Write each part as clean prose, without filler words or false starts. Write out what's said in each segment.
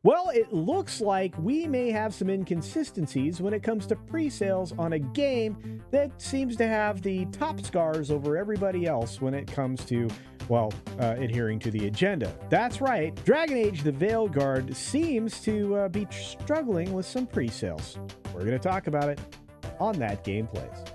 Well, it looks like we may have some inconsistencies when it comes to pre-sales on a game that seems to have the top scars over everybody else when it comes to, well, adhering to the agenda. That's right, DragonAge the Veilguard seems to be struggling with some pre-sales. We're going to talk about it on That Game Plays.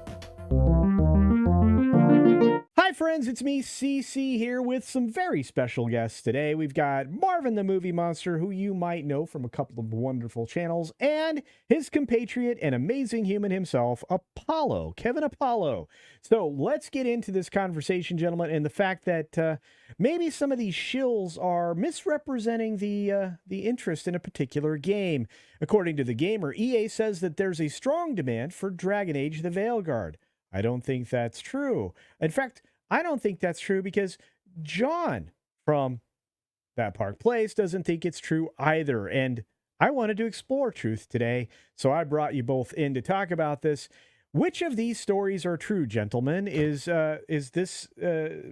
Hi friends, it's me, CC, here with some very special guests today. We've got Marvin the Movie Monster, who you might know from a couple of wonderful channels, and his compatriot and amazing human himself, Apollo, Kevin Apollo. So let's get into this conversation, gentlemen, and the fact that maybe some of these shills are misrepresenting the interest in a particular game. According to The Gamer, EA says that there's a strong demand for DragonAge the Veilguard. I don't think that's true. In fact, I don't think that's true because John from That Park Place doesn't think it's true either. And I wanted to explore truth today, so I brought you both in to talk about this. Which of these stories are true, gentlemen? Is this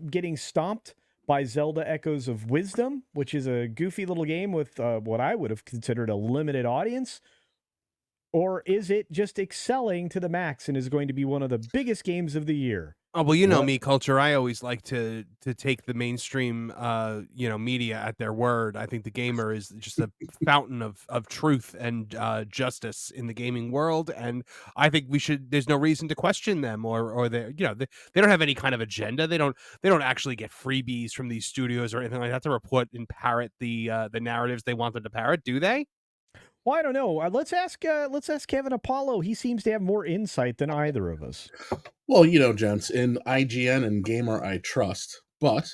getting stomped by Zelda Echoes of Wisdom, which is a goofy little game with what I would have considered a limited audience? Or is it just excelling to the max and is going to be one of the biggest games of the year? Oh, well, you know me, Culture. I always like to take the mainstream, media at their word. I think The Gamer is just a fountain of truth and justice in the gaming world, and I think we should. There's no reason to question them, or they don't have any kind of agenda. They don't actually get freebies from these studios or anything like that to report and parrot the narratives they want them to parrot. Do they? Well, I don't know. Let's ask Kevin Apollo. He seems to have more insight than either of us. Well, gents, in IGN and Gamer I trust, but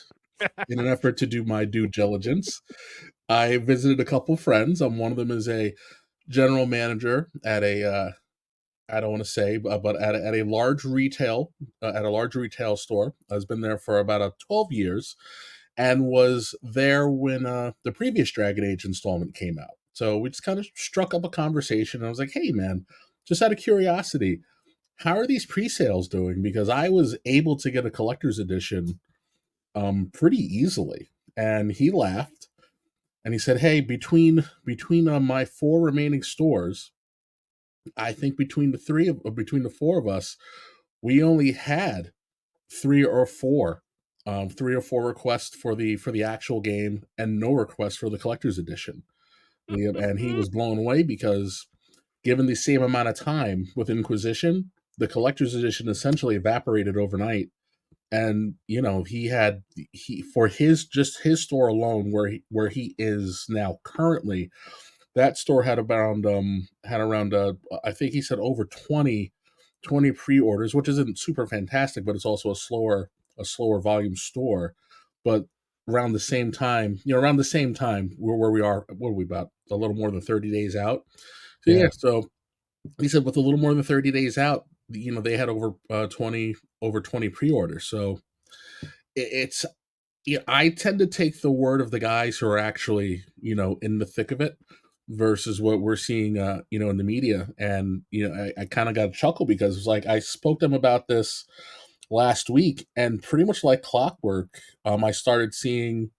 in an effort to do my due diligence, I visited a couple friends. One of them is a general manager at a I don't want to say, but at a large retail store. Has been there for about 12 years, and was there when the previous Dragon Age installment came out. So we just kind of struck up a conversation, and I was like, "Hey, man, just out of curiosity, how are these pre-sales doing?" Because I was able to get a collector's edition pretty easily. And he laughed and he said, "Hey, between my 4 remaining stores, I think between the 4 of us, we only had 3 or 4 requests for the actual game and no requests for the collector's edition." And he was blown away because given the same amount of time with Inquisition, the collector's edition essentially evaporated overnight. And he for his store alone, where he is now currently, that store had around I think he said over 20 pre-orders, which isn't super fantastic, but it's also a slower volume store. But around the same time, where we are, what are we, about a little more than 30 days out? So yeah, so he said with a little more than 30 days out, they had over 20 pre-orders. So it's I tend to take the word of the guys who are actually in the thick of it versus what we're seeing in the media. And I kind of got a chuckle because it's like I spoke to them about this last week, and pretty much like clockwork, I started seeing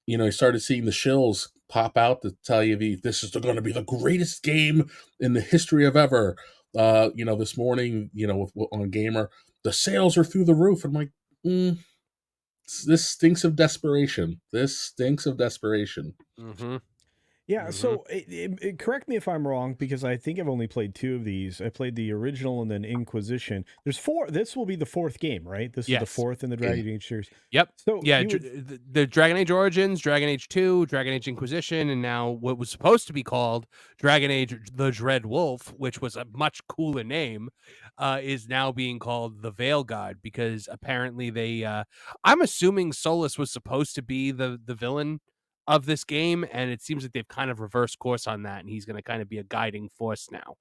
the shills pop out to tell you this is going to be the greatest game in the history of ever. This morning, on Gamer, the sales are through the roof. I'm like, this stinks of desperation. Mm-hmm. Yeah, so correct me if I'm wrong, because I think I've only played 2 of these. I played the original and then Inquisition. There's 4. This will be the 4th game, right? This is the 4th in the Dragon Age series. Yep. So yeah, the Dragon Age Origins, Dragon Age 2, Dragon Age Inquisition, and now what was supposed to be called Dragon Age the Dread Wolf, which was a much cooler name, is now being called the Veilguard, because apparently they I'm assuming Solus was supposed to be the villain of this game, and it seems like they've kind of reversed course on that, and he's going to kind of be a guiding force now.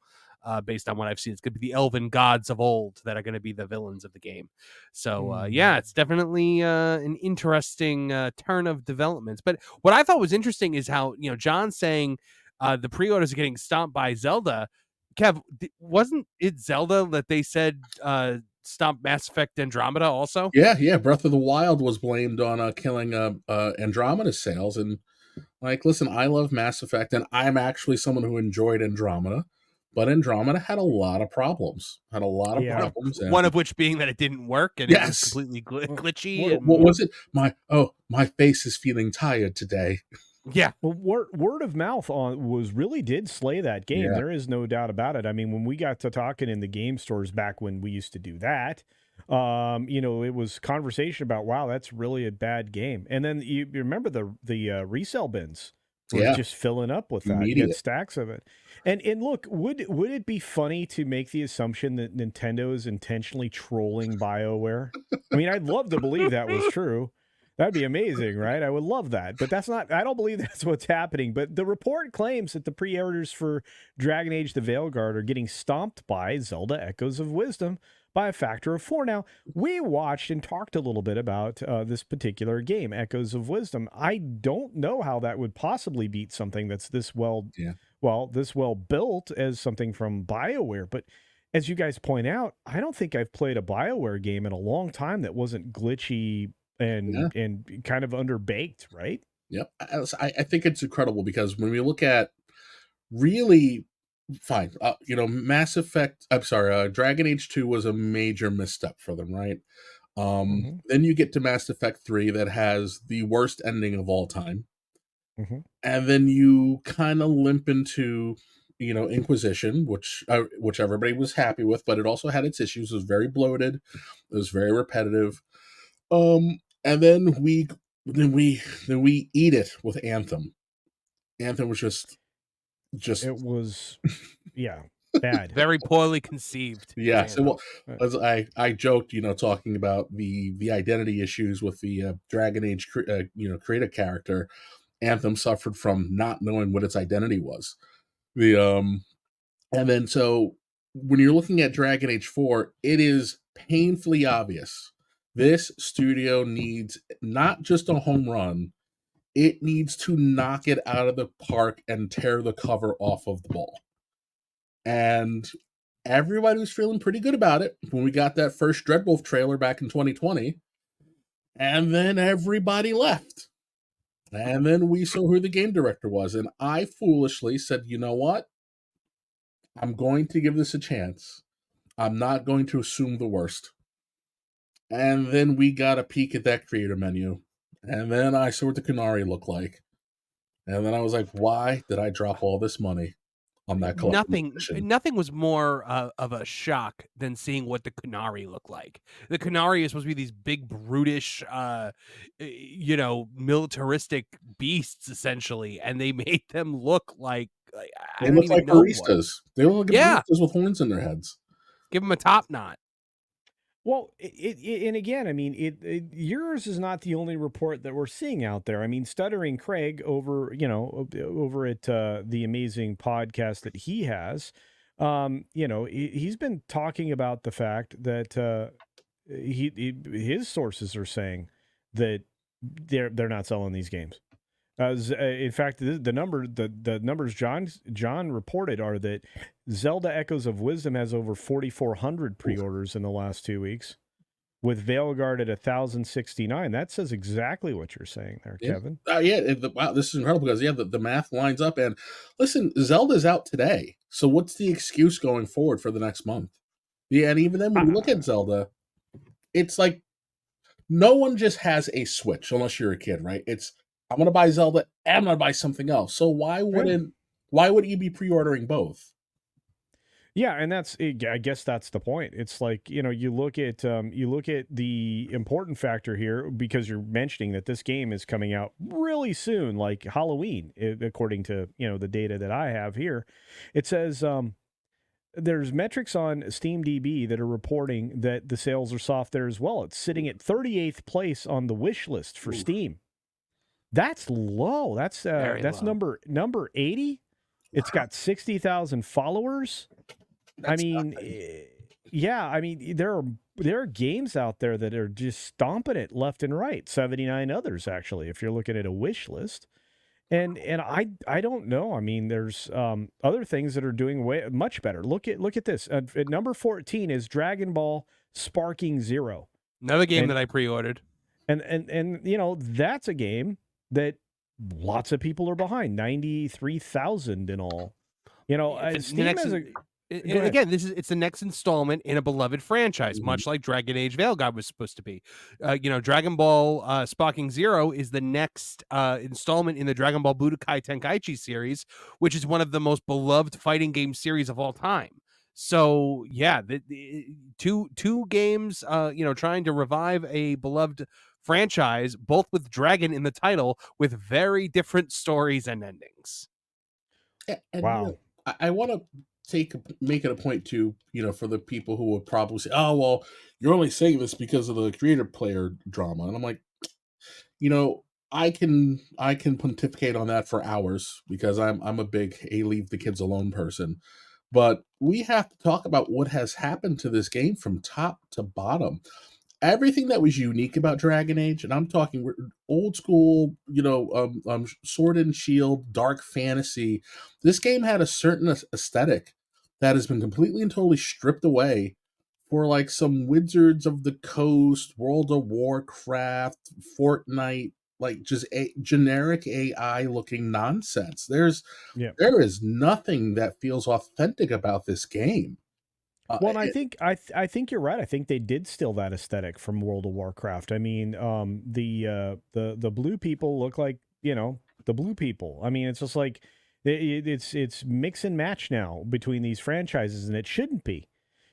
Based on what I've seen, it's going to be the elven gods of old that are going to be the villains of the game. So it's definitely an interesting turn of developments. But what I thought was interesting is how John saying the pre-orders are getting stomped by Zelda. Kev, wasn't it Zelda that they said stomp Mass Effect Andromeda also? Yeah. Breath of the Wild was blamed on killing Andromeda sales, and Like, listen, I love Mass Effect, and I'm actually someone who enjoyed Andromeda, but Andromeda had a lot of problems. Had a lot of Yeah. problems. And One of which being that it didn't work and it was yes, completely glitchy. what was it? My face is feeling tired today. Yeah. Well, word of mouth really did slay that game. Yeah. There is no doubt about it. I mean, when we got to talking in the game stores back when we used to do that, it was conversation about, wow, that's really a bad game. And then you remember the resale bins were Yeah. just filling up with that. You had Immediate. stacks of it. And look, would it be funny to make the assumption that Nintendo is intentionally trolling BioWare? I mean, I'd love to believe that was true. That'd be amazing, right? I would love that. But that's not, I don't believe that's what's happening. But the report claims that the pre-orders for DragonAge the Veilguard are getting stomped by Zelda Echoes of Wisdom by a factor of 4. Now, we watched and talked a little bit about this particular game, Echoes of Wisdom. I don't know how that would possibly beat something that's this well built as something from BioWare. But as you guys point out, I don't think I've played a BioWare game in a long time that wasn't glitchy and kind of underbaked, right? Yep. I think it's incredible because when we look at really fine, Mass Effect, Dragon Age 2 was a major misstep for them, right? Then you get to Mass Effect 3 that has the worst ending of all time. And then you kind of limp into, Inquisition, which everybody was happy with, but it also had its issues. It was very bloated. It was very repetitive. And then we eat it with Anthem. Anthem was just it was bad. Very poorly conceived. Yeah. So as I joked, talking about the identity issues with the Dragon Age creative character, Anthem suffered from not knowing what its identity was. And then so when you're looking at Dragon Age 4, it is painfully obvious. This studio needs not just a home run, it needs to knock it out of the park and tear the cover off of the ball. And everybody was feeling pretty good about it when we got that first Dreadwolf trailer back in 2020. And then everybody left. And then we saw who the game director was. And I foolishly said, you know what? I'm going to give this a chance. I'm not going to assume the worst. And then we got a peek at that creator menu. And then I saw what the Canary looked like. And then I was like, why did I drop all this money on that collection? Nothing was more of a shock than seeing what the Canary looked like. The Canary is supposed to be these big, brutish, militaristic beasts, essentially. And they made them look like they look like baristas. They look like baristas with horns in their heads. Give them a top knot. Well, and again, I mean, yours is not the only report that we're seeing out there. I mean, Stuttering Craig over at the amazing podcast that he has, he's been talking about the fact that his sources are saying that they're not selling these games. In fact, the numbers John reported are that Zelda Echoes of Wisdom has over 4,400 pre-orders in the last 2 weeks, with Veilguard at 1,069. That says exactly what you're saying there, Kevin. Wow, this is incredible because the math lines up. And listen, Zelda's out today, so what's the excuse going forward for the next month? Yeah, and even then, when you look at Zelda, it's like no one just has a Switch unless you're a kid, right? It's I'm going to buy Zelda and I'm going to buy something else. So why would you be pre-ordering both? Yeah, and I guess that's the point. It's like, you look at the important factor here, because you're mentioning that this game is coming out really soon, like Halloween, according to, the data that I have here. It says there's metrics on SteamDB that are reporting that the sales are soft there as well. It's sitting at 38th place on the wish list for Steam. That's low. That's low. number 80. It's got 60,000 followers. I mean, there are games out there that are just stomping it left and right. 79 others, actually, if you're looking at a wish list. And I don't know. I mean, there's other things that are doing much better. Look at this. At number 14 is Dragon Ball Sparking Zero. Another game that I pre-ordered. And that's a game that lots of people are behind, 93,000 in all. You know, It's the Steam next- has a. And Go ahead. again, it's the next installment in a beloved franchise, much like DragonAge Veilguard was supposed to be. Dragon Ball Sparking Zero is the next installment in the Dragon Ball Budokai Tenkaichi series, which is one of the most beloved fighting game series of all time. So yeah, the two games, trying to revive a beloved franchise, both with dragon in the title, with very different stories and endings. And, Wow. I want to make it a point to, for the people who would probably say, oh, well, you're only saying this because of the creator player drama. And I'm like, I can pontificate on that for hours because I'm a big leave the kids alone person. But we have to talk about what has happened to this game from top to bottom. Everything that was unique about DragonAge, and I'm talking old school, sword and shield, dark fantasy. This game had a certain aesthetic that has been completely and totally stripped away for like some Wizards of the Coast, World of Warcraft, Fortnite, like just a generic AI looking nonsense. There is nothing that feels authentic about this game. Well, and I think you're right. I think they did steal that aesthetic from World of Warcraft. I mean, the blue people look like the blue people. I mean, it's just like it's mix and match now between these franchises, and it shouldn't be.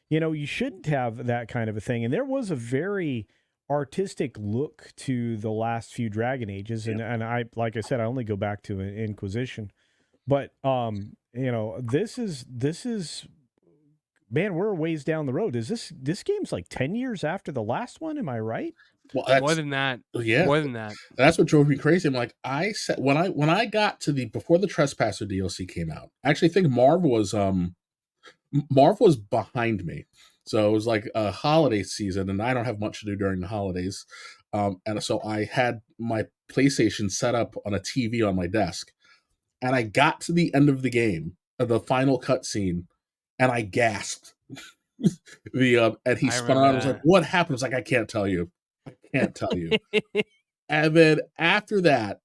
You shouldn't have that kind of a thing. And there was a very artistic look to the last few Dragon Ages, and I, like I said, I only go back to Inquisition, but this is. Man, we're a ways down the road. Is this game's like 10 years after the last one? Am I right? Well, more than that. Yeah, more than that. That's what drove me crazy. I'm like, I said when I got to before the Trespasser DLC came out. I actually think Marv was behind me, so it was like a holiday season, and I don't have much to do during the holidays, and so I had my PlayStation set up on a TV on my desk, and I got to the end of the game, the final cutscene. And I gasped. And he spun around and was like, what happened? I was like, I can't tell you. And then after that,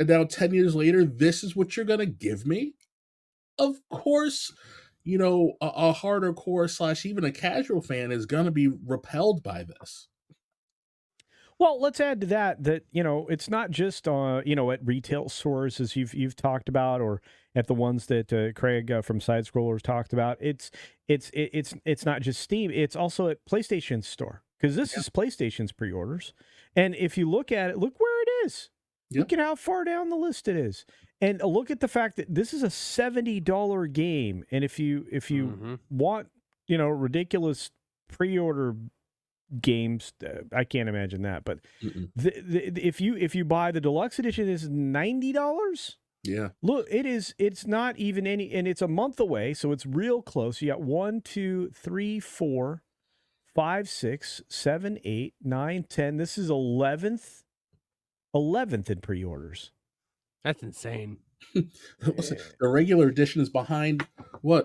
and now 10 years later, this is what you're going to give me? Of course, a harder core / even a casual fan is going to be repelled by this. Well, let's add to that it's not just at retail stores as you've talked about, or at the ones that Craig from Side Scrollers talked about. It's not just Steam. It's also at PlayStation Store, because this is PlayStation's pre-orders. And if you look at it, look where it is. Yep. Look at how far down the list it is, and look at the fact that this is a $70 game. And if you want ridiculous pre-order games, I can't imagine that. But if you buy the deluxe edition, it's $90. Yeah, look, it's not even any, and it's a month away, so it's real close. You got 1, 2, 3, 4, 5, 6, 7, 8, 9, 10. This is 11th in pre-orders. That's insane. The regular edition is behind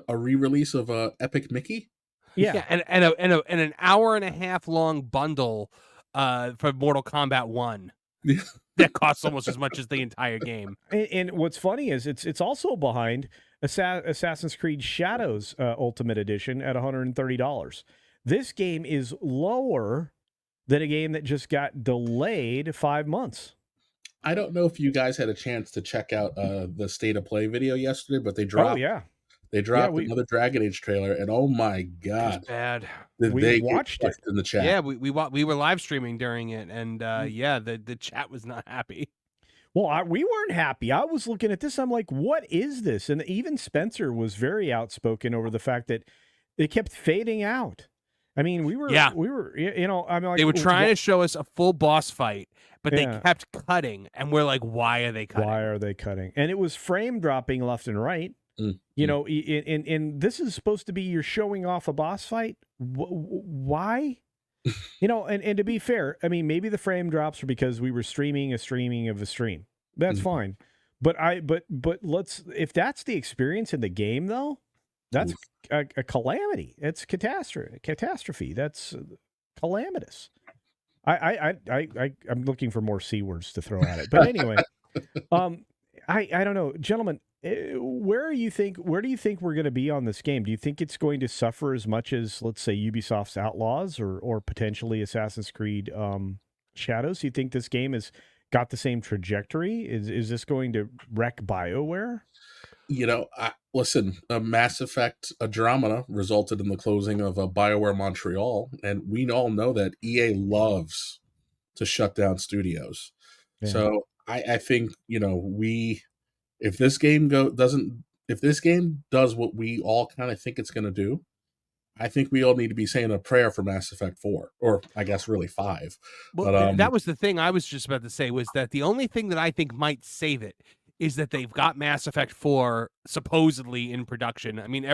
a re-release of Epic Mickey. Yeah, and an hour and a half long bundle for Mortal Kombat 1 that costs almost as much as the entire game. And what's funny is it's also behind Assassin's Creed Shadows Ultimate Edition at $130. This game is lower than a game that just got delayed 5 months. I don't know if you guys had a chance to check out the State of Play video yesterday, but they dropped. Oh yeah. They dropped another DragonAge trailer, and oh my god, it was bad. We watched it in the chat. Yeah, we were live streaming during it, and the chat was not happy. Well, we weren't happy. I was looking at this. I'm like, what is this? And even Spencer was very outspoken over the fact that it kept fading out. I mean, we were, I'm like, they were trying to show us a full boss fight, but they kept cutting, and we're like, why are they cutting? Why are they cutting? And it was frame dropping left and right. And this is supposed to be you're showing off a boss fight. Why? And to be fair, I mean, maybe the frame drops are because we were streaming of a stream. That's fine. But let's, if that's the experience in the game though, that's a calamity. It's catastrophe. That's calamitous. I'm looking for more C words to throw at it. But anyway, Um, I don't know, gentlemen. Where do you think we're going to be on this game? Do you think it's going to suffer as much as, let's say, Ubisoft's Outlaws or potentially Assassin's Creed Shadows? Do you think this game has got the same trajectory? Is this going to wreck BioWare? Listen, Mass Effect Andromeda resulted in the closing of BioWare Montreal, and we all know that EA loves to shut down studios. Yeah. So I think if this game if this game does what we all kind of think it's going to do, I think we all need to be saying a prayer for Mass Effect 4, or I guess really 5. Well, But that was the thing I was just about to say, was that the only thing that I think might save it is that they've got Mass Effect 4 supposedly in production. I mean,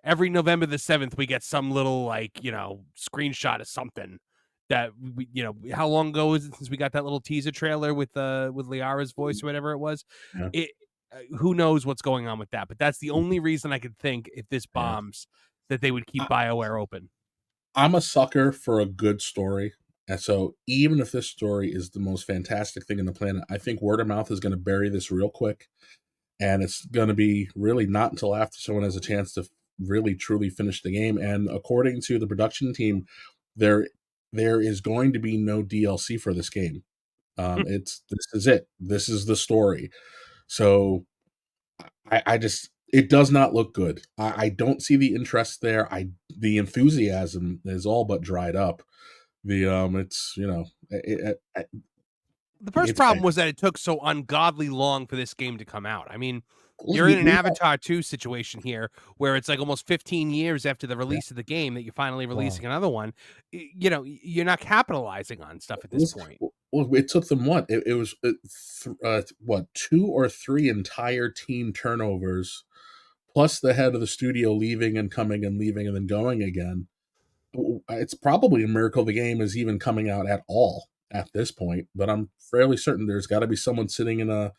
every November the 7th, we get some little, like, screenshot of something that how long ago is it since we got that little teaser trailer with Liara's voice or whatever it was? yeah, It Who knows what's going on with that? But that's the only reason I could think, if this yeah. bombs, that they would keep BioWare open. I'm a sucker for a good story. And so even if this story is the most fantastic thing in the planet, I think word of mouth is going to bury this real quick. And it's going to be really not until after someone has a chance to really truly finish the game. And according to the production team, there is going to be no DLC for this game. This is it. This is the story. So I just, it does not look good. I don't see the interest there. The enthusiasm is all but dried up. It's The first it's bad. problem was that it took so ungodly long for this game to come out. I mean, you're We, in an we Avatar 2 situation here where it's like almost 15 years after the yeah. release of the game that you're finally releasing Wow. another one. You're not capitalizing on stuff at this point. Well, it took them what? It was what, 2 or 3 entire team turnovers, plus the head of the studio leaving and coming and leaving and then going again. It's probably a miracle the game is even coming out at all at this point. But I'm fairly certain there's got to be someone sitting in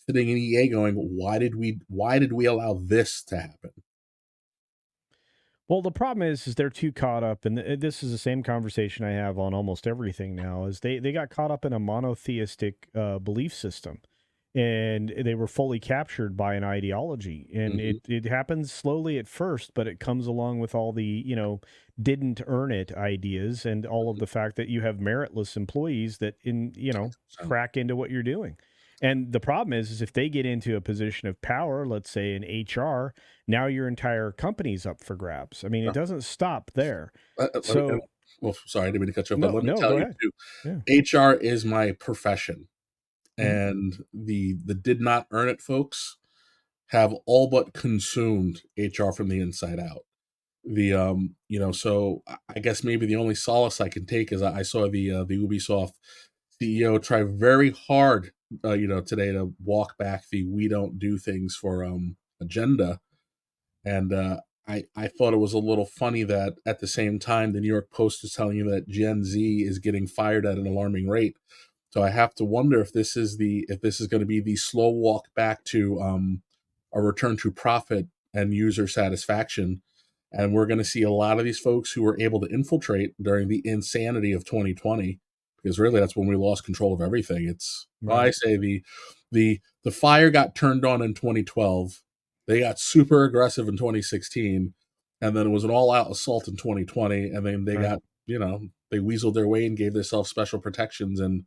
EA going, why did we allow this to happen? Well, the problem is they're too caught up, and this is the same conversation I have on almost everything now. Is they got caught up in a monotheistic belief system, and they were fully captured by an ideology. And Mhm. it happens slowly at first, but it comes along with all the didn't earn it ideas, and all of the fact that you have meritless employees that So, crack into what you're doing. And the problem is if they get into a position of power, let's say in HR, now your entire company's up for grabs. I mean, it uh, doesn't stop there. let me, So, well, sorry, I didn't mean to cut you off, but no, let me no, tell go you ahead. too. Yeah. HR is my profession, Mhm. and the did not earn it folks have all but consumed HR from the inside out. So I guess maybe the only solace I can take is I saw the Ubisoft CEO try very hard, today to walk back the "we don't do things for" agenda, and I thought it was a little funny that at the same time the New York Post is telling you that Gen Z is getting fired at an alarming rate. So I have to wonder if this is going to be the slow walk back to a return to profit and user satisfaction. And we're going to see a lot of these folks who were able to infiltrate during the insanity of 2020, because really that's when we lost control of everything. I Right. say the fire got turned on in 2012. They got super aggressive in 2016, and then it was an all-out assault in 2020. And then they Right. got, they weaseled their way and gave themselves special protections. And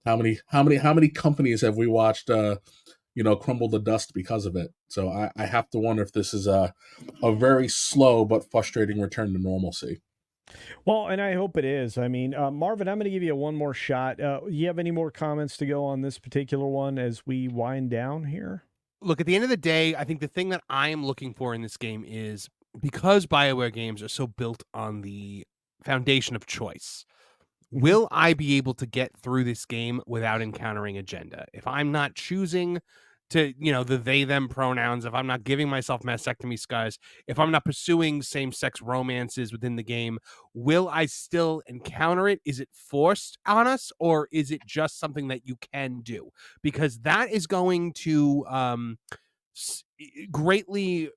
how many companies have we watched crumble to dust because of it? So I have to wonder if this is a very slow but frustrating return to normalcy. Well, and I hope it is. I mean, Marvin, I'm going to give you one more shot. You have any more comments to go on this particular one as we wind down here? Look, at the end of the day, I think the thing that I am looking for in this game is, because BioWare games are so built on the foundation of choice, Mm-hmm. will I be able to get through this game without encountering agenda? If I'm not choosing to, the they them pronouns, if I'm not giving myself mastectomy scars, if I'm not pursuing same-sex romances within the game, will I still encounter it? Is it forced on us, or is it just something that you can do? Because that is going to greatly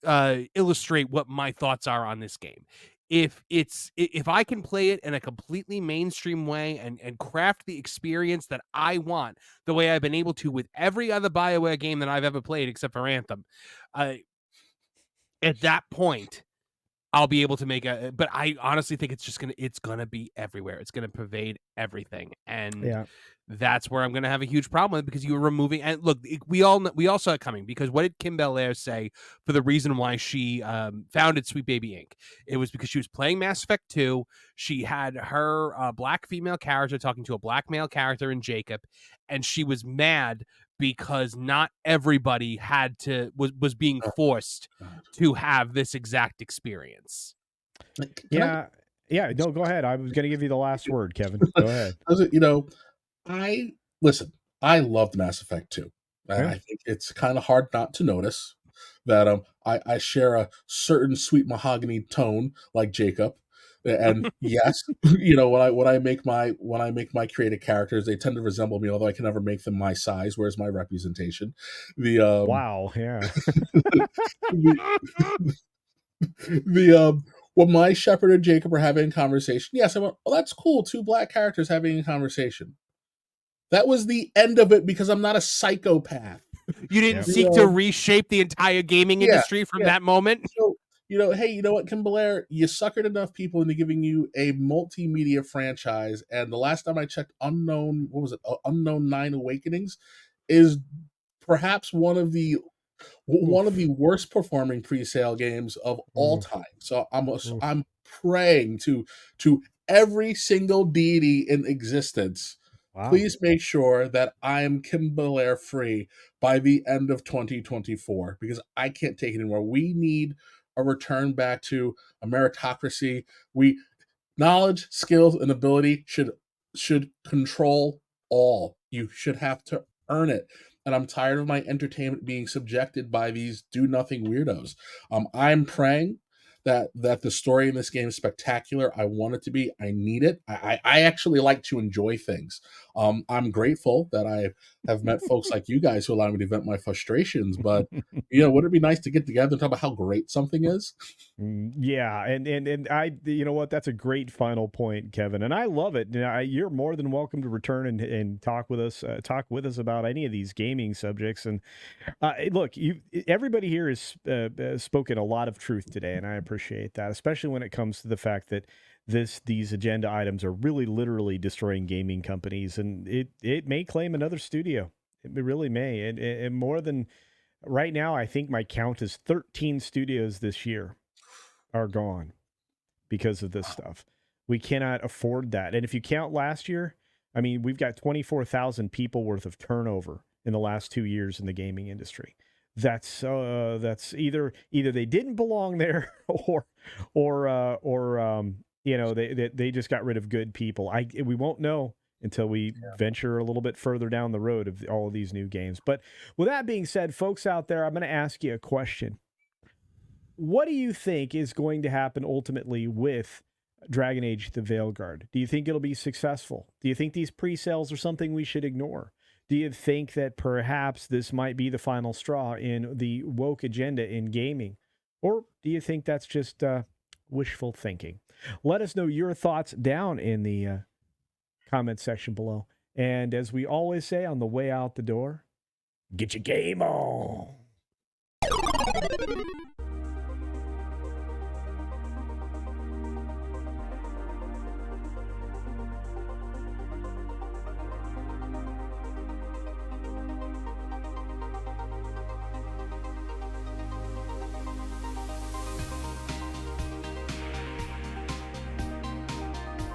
illustrate what my thoughts are on this game. if I can play it in a completely mainstream way and craft the experience that I want, the way I've been able to with every other BioWare game that I've ever played except for Anthem, at that point I'll be able to make a. But I honestly think it's gonna be everywhere. It's gonna pervade everything, and Yeah. that's where I'm gonna have a huge problem with it, because you were removing. And look, we all saw it coming, because what did Campbell say for the reason why she founded Sweet Baby Inc? It was because she was playing Mass Effect 2. She had her black female character talking to a black male character in Jacob, and she was mad because not everybody was being forced to have this exact experience. Yeah. No, go ahead. I was going to give you the last word, Kevin. Go ahead. I listen. I loved Mass Effect 2. Yeah. I think it's kind of hard not to notice that I share a certain sweet mahogany tone like Jacob. And yes, when I make my creative characters, they tend to resemble me, although I can never make them my size. Where's my representation? The Wow. Yeah. the when my Shepard and Jacob are having a conversation, yes, I went, oh, that's cool. Two black characters having a conversation. That was the end of it, because I'm not a psychopath. You didn't seek to reshape the entire gaming industry from that moment. So, hey, you know what, Campbell, you suckered enough people into giving you a multimedia franchise, and the last time I checked, Unknown 9 Awakenings is perhaps one of the worst performing pre-sale games of all time. So I'm praying to every single deity in existence. Wow. Please make sure that I am Campbell free by the end of 2024, because I can't take it anymore. We need a return back to a meritocracy. Knowledge, skills, and ability should control all. You should have to earn it. And I'm tired of my entertainment being subjected by these do-nothing weirdos. I'm praying that the story in this game is spectacular. I want it to be. I need it. I actually like to enjoy things. I'm grateful that I have met folks like you guys who allow me to vent my frustrations. But wouldn't it be nice to get together and talk about how great something is? Yeah, and I, you know what, that's a great final point, Kevin, and I love it. You're more than welcome to return and talk with us about any of these gaming subjects. And look, everybody here has spoken a lot of truth today, and I appreciate that, especially when it comes to the fact that these agenda items are really literally destroying gaming companies, and it may claim another studio. It really may, and more than right now. I think my count is 13 studios this year are gone because of this stuff. We cannot afford that. And if you count last year, I mean, we've got 24,000 people worth of turnover in the last 2 years in the gaming industry. That's either they didn't belong there, or they just got rid of good people. We won't know until we venture a little bit further down the road of all of these new games. But with that being said, folks out there, I'm going to ask you a question. What do you think is going to happen ultimately with DragonAge the Veilguard? Do you think it'll be successful? Do you think these pre-sales are something we should ignore? Do you think that perhaps this might be the final straw in the woke agenda in gaming? Or do you think that's just wishful thinking? Let us know your thoughts down in the comment section below. And as we always say on the way out the door, get your game on.